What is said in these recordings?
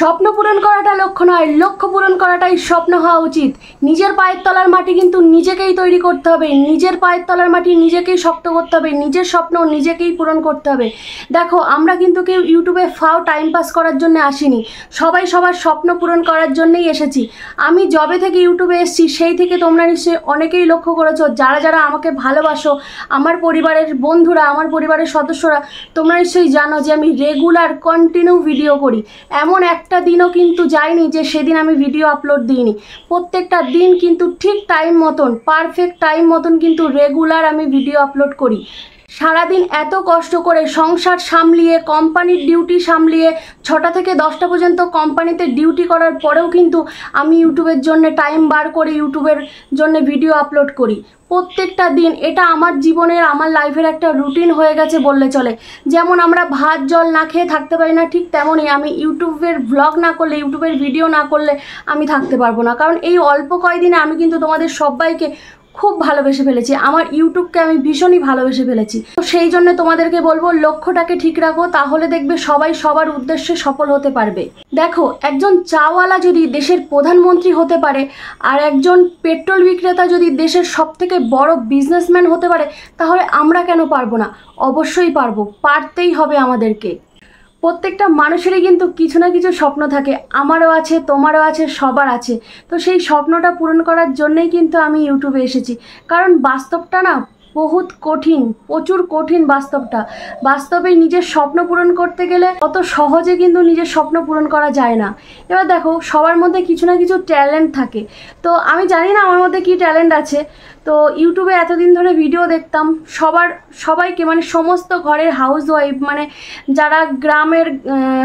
স্বপ্ন পূরণ করাটা লক্ষ্য নয়, লক্ষ্য পূরণ করাটাই স্বপ্ন হওয়া উচিত। নিজের পায়ের তলার মাটি কিন্তু নিজেকেই তৈরি করতে হবে, নিজের পায়ের তলার মাটি নিজেকেই শক্ত করতে হবে, নিজের স্বপ্ন নিজেকেই পূরণ করতে হবে। দেখো, আমরা কিন্তু কেউ ইউটিউবে ফাও টাইম পাস করার জন্য আসিনি, সবাই সবার স্বপ্ন পূরণ করার জন্যই এসেছি। আমি যবে থেকে ইউটিউবে এসেছি সেই থেকে তোমরা নিশ্চয়ই অনেকেই লক্ষ্য করেছো, যারা যারা আমাকে ভালোবাসো, আমার পরিবারের বন্ধুরা, আমার পরিবারের সদস্যরা, তোমরা নিশ্চয়ই জানো যে আমি রেগুলার কন্টিনিউ ভিডিও করি। এমন একটা দিনও কিন্তু যায়নি যে সেদিন আমি ভিডিও আপলোড দিইনি। প্রত্যেকটা দিন কিন্তু ঠিক টাইম মতন, পারফেক্ট টাইম মতন কিন্তু রেগুলার আমি ভিডিও আপলোড করি। সারাদিন এত কষ্ট করে সংসার সামলিয়ে, কোম্পানির ডিউটি সামলিয়ে, 6টা থেকে 10টা পর্যন্ত কোম্পানিতে ডিউটি করার পরেও কিন্তু আমি ইউটিউবের জন্য টাইম বার করে ইউটিউবের জন্য ভিডিও আপলোড করি প্রত্যেকটা দিন। এটা আমার জীবনের, আমার লাইফের একটা রুটিন হয়ে গেছে বললে চলে। যেমন আমরা ভাত জল না খেয়ে থাকতে পারি না, ঠিক তেমনই আমি ইউটিউবের ব্লগ না করলে, ইউটিউবের ভিডিও না করলে আমি থাকতে পারবো না। কারণ এই অল্প কয়দিনে আমি কিন্তু তোমাদের সবাইকে খুব ভালোবেসে ফেলেছি, আমার ইউটিউবকে আমি ভীষণই ভালোবেসে ফেলেছি। তো সেই জন্য তোমাদেরকে বলবো, লক্ষ্যটাকে ঠিক রাখো, তাহলে দেখবে সবাই সবার উদ্দেশ্যে সফল হতে পারবে। দেখো, একজন চাওয়ালা যদি দেশের প্রধানমন্ত্রী হতে পারে, আর একজন পেট্রোল বিক্রেতা যদি দেশের সবথেকে বড় বিজনেসম্যান হতে পারে, তাহলে আমরা কেন পারবো না? অবশ্যই পারবো, পারতেই হবে আমাদেরকে। প্রত্যেকটা মানুষেরই কিন্তু কিছু না কিছু স্বপ্ন থাকে, আমারও আছে, তোমারও আছে, সবার আছে। তো সেই স্বপ্নটা পূরণ করার জন্যই কিন্তু আমি ইউটিউবে এসেছি। কারণ বাস্তবটা না বহুত কঠিন, প্রচুর কঠিন বাস্তবটা। বাস্তবে নিজের স্বপ্ন পূরণ করতে গেলে অত সহজে কিন্তু নিজের স্বপ্ন পূরণ করা যায় না। এবার দেখো, সবার মধ্যে কিছু না কিছু ট্যালেন্ট থাকে। তো আমি জানি না আমার মধ্যে কী ট্যালেন্ট আছে। তো ইউটিউবে এতদিন ধরে ভিডিও দেখতাম, সবাইকে মানে সমস্ত ঘরের হাউসওয়াইফ, মানে যারা গ্রামের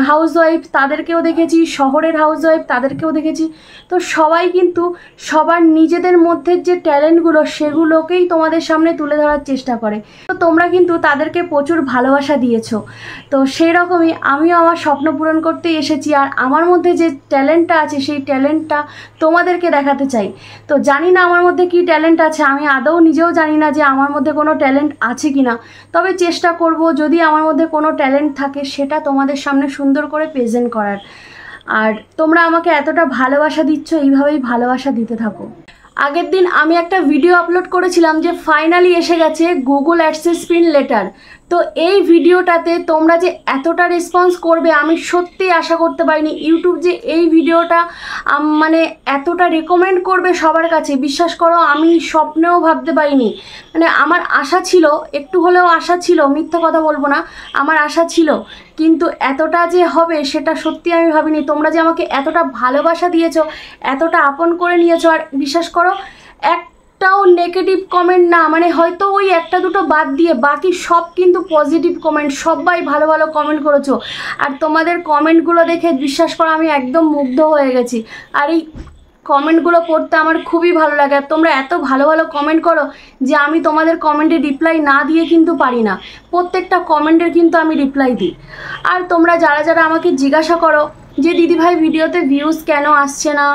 হাউসওয়াইফ তাদেরকেও দেখেছি, শহরের হাউসওয়াইফ তাদেরকেও দেখেছি। তো সবাই কিন্তু সবার নিজেদের মধ্যে যে ট্যালেন্টগুলো সেগুলোকেই তোমাদের সামনে তুলে ধরার চেষ্টা করে। তো তোমরা কিন্তু তাদেরকে প্রচুর ভালোবাসা দিয়েছো। তো সেই রকমই আমিও আমার স্বপ্ন পূরণ করতেই এসেছি। আর আমার মধ্যে যে ট্যালেন্টটা আছে সেই ট্যালেন্টটা তোমাদেরকে দেখাতে চাই। তো জানি না আমার মধ্যে কী ট্যালেন্ট আছে, আমি আদৌ নিজেও জানি না যে আমার মধ্যে কোনো ট্যালেন্ট আছে কি না। তবে চেষ্টা করব, যদি আমার মধ্যে কোনো ট্যালেন্ট থাকে সেটা তোমাদের সামনে সুন্দর করে প্রেজেন্ট করার। আর তোমরা আমাকে এতটা ভালোবাসা দিচ্ছ, এইভাবেই ভালোবাসা দিতে থাকো। আগের দিন আমি একটা ভিডিও আপলোড করেছিলাম যে ফাইনালি এসে গেছে গুগল অ্যাডসেন্স পিন লেটার। তো এই ভিডিওটাতে তোমরা যে এতটা রেসপন্স করবে আমি সত্যিই আশা করতে পারিনি। ইউটিউব যে এই ভিডিওটা মানে এতটা রেকমেন্ড করবে সবার কাছে, বিশ্বাস করো আমি স্বপ্নেও ভাবতে পারিনি। মানে আমার আশা ছিল, একটু হলেও আশা ছিল, মিথ্যা কথা বলবো না, আমার আশা ছিল, কিন্তু এতটা যে হবে সেটা সত্যি আমি ভাবিনি। তোমরা যে আমাকে এতটা ভালোবাসা দিয়েছো, এতটা আপন করে নিয়েছো, আর বিশ্বাস করো একটাও নেগেটিভ কমেন্ট না, মানে হয়তো ওই একটা দুটো বাদ দিয়ে বাকি সব কিন্তু পজিটিভ কমেন্ট, সবাই ভালো ভালো কমেন্ট করেছো। আর তোমাদের কমেন্টগুলো দেখে বিশ্বাস করো আমি একদম মুগ্ধ হয়ে গেছি। আর এই কমেন্টগুলো পড়তে আমার খুবই ভালো লাগে। আর তোমরা এত ভালো ভালো কমেন্ট করো যে আমি তোমাদের কমেন্টে রিপ্লাই না দিয়ে কিন্তু পারি না, প্রত্যেকটা কমেন্টের কিন্তু আমি রিপ্লাই দিই। আর তোমরা যারা যারা আমাকে জিজ্ঞাসা করো যে দিদিভাই ভিডিওতে ভিউজ কেন আসছে না,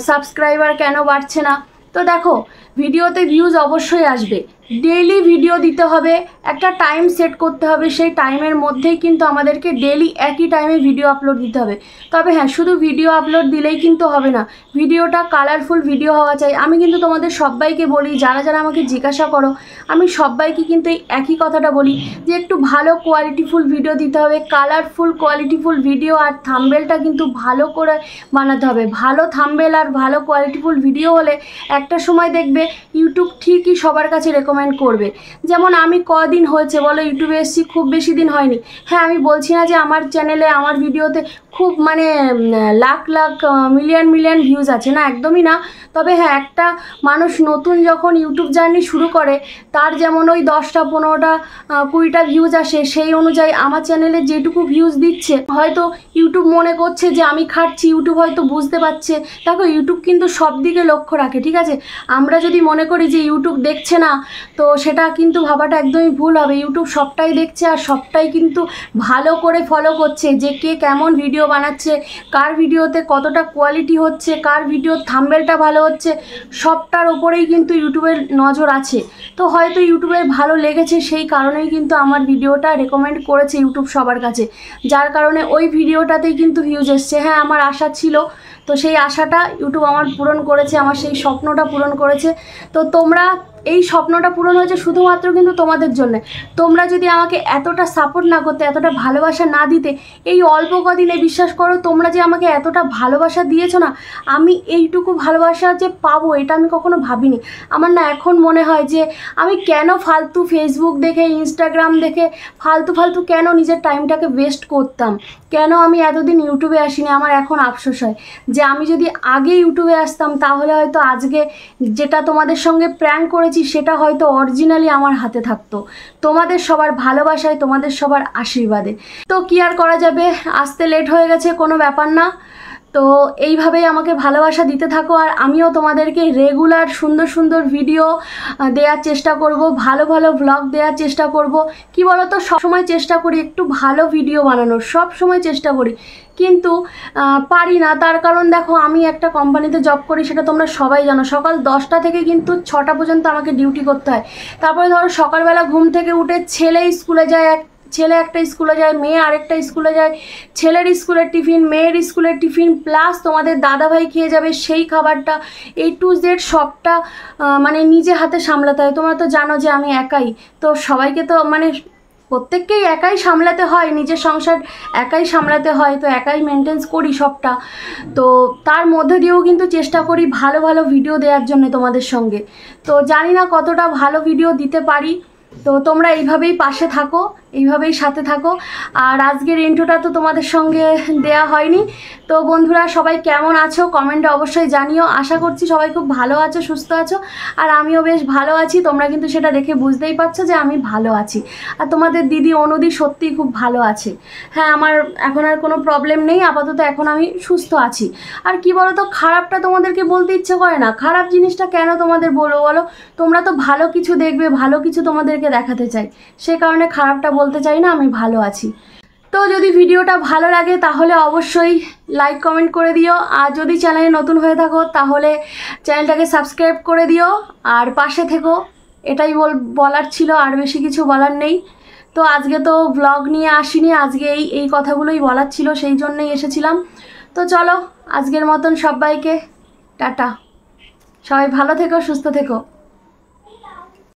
সাবস্ক্রাইবার কেন বাড়ছে না, তো দেখো, ভিডিওতে ভিউজ অবশ্যই আসবে, ডেইলি ভিডিও দিতে হবে, একটা টাইম সেট করতে হবে, সেই টাইমের মধ্যেই কিন্তু আমাদেরকে ডেইলি একই টাইমে ভিডিও আপলোড দিতে হবে। তবে হ্যাঁ, শুধু ভিডিও আপলোড দিলেই কিন্তু হবে না, ভিডিওটা কালারফুল ভিডিও হওয়া চাই। আমি কিন্তু তোমাদের সবাইকে বলি, যারা যারা আমাকে জিজ্ঞাসা করো, আমি সবাইকে কিন্তু এই একই কথাটা বলি যে একটু ভালো কোয়ালিটিফুল ভিডিও দিতে হবে, কালারফুল কোয়ালিটিফুল ভিডিও। আর থাম্বনেলটা কিন্তু ভালো করে বানাতে হবে, ভালো থাম্বনেল আর ভালো কোয়ালিটিফুল ভিডিও হলে একটা সময় দেখবে ইউটিউব ঠিকই সবার কাছে রেকমেন্ড করবে। যেমন আমি কদিন হয়েছে বলো ইউটিউবে এসেছি, খুব বেশি দিন হয়নি। হ্যাঁ, আমি বলছি না যে আমার চ্যানেলে, আমার ভিডিওতে খুব মানে lakh lakh million million views আছে, না, একদমই না। তবে হ্যাঁ, একটা মানুষ নতুন যখন ইউটিউব জার্নি শুরু করে, তার যেমন ওই 10টা 15টা 20টা ভিউজ আসে, সেই অনুযায়ী আমার চ্যানেলে যেটুকু ভিউজ দিচ্ছে, হয়তো ইউটিউব মনে করছে যে আমি খাটছি, ইউটিউব হয়তো বুঝতে পারছে। দেখো, ইউটিউব কিন্তু সব দিকে লক্ষ্য রাখে, ঠিক আছে? আমরা যদি মনে করি যে ইউটিউব দেখছে না, তো সেটা কিন্তু ভাবাটা একদমই ভুল হবে। ইউটিউব সবটাই দেখছে আর সবটাই কিন্তু ভালো করে ফলো করছে, যে কে কেমন ভিডিও বানাচ্ছে, কার ভিডিওতে কতটা কোয়ালিটি হচ্ছে, কার ভিডিওর থাম্বনেলটা ভালো হচ্ছে, সবটার ওপরেই কিন্তু ইউটিউবের নজর আছে। তো হয়তো ইউটিউবের ভালো লেগেছে, সেই কারণেই কিন্তু আমার ভিডিওটা রেকমেন্ড করেছে ইউটিউব সবার কাছে, যার কারণে ওই ভিডিওটাতেই কিন্তু ভিউজ এসছে। হ্যাঁ, আমার আশা ছিল, তো সেই আশাটা ইউটিউব আমার পূরণ করেছে, আমার সেই স্বপ্নটা পূরণ করেছে। তো তোমরা, এই স্বপ্নটা পূরণ হয়েছে শুধুমাত্র কিন্তু তোমাদের জন্য। তোমরা যদি আমাকে এতটা সাপোর্ট না করতে, এতটা ভালোবাসা না দিতে, এই অল্প কদিনে বিশ্বাস করো তোমরা যে আমাকে এতটা ভালোবাসা দিয়েছো না, আমি এইটুকু ভালোবাসা যে পাবো এটা আমি কখনো ভাবিনি। আমার না এখন মনে হয় যে আমি কেন ফালতু ফেসবুক দেখে, ইনস্টাগ্রাম দেখে ফালতু ফালতু কেন নিজের টাইমটাকে ওয়েস্ট করতাম, কেন আমি এতদিন ইউটিউবে আসিনি। আমার এখন আফসোস হয় যে আমি যদি আগে ইউটিউবে আসতাম তাহলে হয়তো আজকে যেটা তোমাদের সঙ্গে প্র্যাঙ্ক করেছি সেটা হয়তো অরিজিনালি আমার হাতে থাকতো, তোমাদের সবার ভালোবাসায়, তোমাদের সবার আশীর্বাদে। তো কি আর করা যাবে, আসতে লেট হয়ে গেছে, কোনো ব্যাপার না। তো এইভাবেই আমাকে ভালোবাসা দিতে থাকো, আর আমিও তোমাদেরকে রেগুলার সুন্দর সুন্দর ভিডিও দেওয়ার চেষ্টা করব, ভালো ভালো ব্লগ দেওয়ার চেষ্টা করব। কি বলো তো, সবসময় চেষ্টা করি একটু ভালো ভিডিও বানানোর, সব সময় চেষ্টা করি, কিন্তু পারি না। তার কারণ দেখো, আমি একটা কোম্পানিতে জব করি, সেটা তোমরা সবাই জানো। সকাল 10টা থেকে কিন্তু 6টা পর্যন্ত আমাকে ডিউটি করতে হয়। তারপরে ধরো সকালবেলা ঘুম থেকে উঠে ছেলে স্কুলে যায়, ছেলে একটা স্কুলে যায়, মেয়ে আরেকটা স্কুলে যায়, ছেলের স্কুলের টিফিন, মেয়ের স্কুলের টিফিন, প্লাস তোমাদের দাদাভাই খেয়ে যাবে সেই খাবারটা, A to Z সবটা মানে নিজে হাতে সামলাতে হয়। তোমরা তো জানো যে আমি একাই, তো সবাইকে তো মানে প্রত্যেককেই একাই সামলাতে হয়, নিজের সংসার একাই সামলাতে হয়, তো একাই মেনটেন্স করি সবটা। তো তার মধ্যে দিয়েও কিন্তু চেষ্টা করি ভালো ভালো ভিডিও দেওয়ার জন্য তোমাদের সঙ্গে। তো জানি না কতটা ভালো ভিডিও দিতে পারি, তো তোমরা এইভাবেই পাশে থাকো, এইভাবেই সাথে থাকো। আর আজকের ইন্ট্রোটা তো তোমাদের সঙ্গে দেয়া হয়নি। তো বন্ধুরা, সবাই কেমন আছো কমেন্টে অবশ্যই জানিও। আশা করছি সবাই খুব ভালো আছো, সুস্থ আছো, আর আমিও বেশ ভালো আছি। তোমরা কিন্তু সেটা দেখে বুঝতেই পারছো যে আমি ভালো আছি। আর তোমাদের দিদি অনুদি সত্যিই খুব ভালো আছে। হ্যাঁ, আমার এখন আর কোনো প্রবলেম নেই, আপাতত এখন আমি সুস্থ আছি। আর কি বলো তো, খারাপটা তোমাদেরকে বলতে ইচ্ছে করে না, খারাপ জিনিসটা কেন তোমাদের বলবো বলো? তোমরা তো ভালো কিছু দেখবে, ভালো কিছু তোমাদেরকে দেখাতে চাই, সে কারণে খারাপটা বলতে চাই না, আমি ভালো আছি। তো যদি ভিডিওটা ভালো লাগে তাহলে অবশ্যই লাইক কমেন্ট করে দিও, আর যদি চ্যানেলে নতুন হয়ে থাকো তাহলে চ্যানেলটাকে সাবস্ক্রাইব করে দিও আর পাশে থেকো। এটাই বলার ছিল, আর বেশি কিছু বলার নেই। তো আজকে তো ব্লগ নিয়ে আসিনি, আজকে এই কথাগুলোই বলার ছিল, সেই জন্যই এসেছিলাম। তো চলো, আজকের মতন সবাইকে টাটা, সবাই ভালো থেকো, সুস্থ থেকো।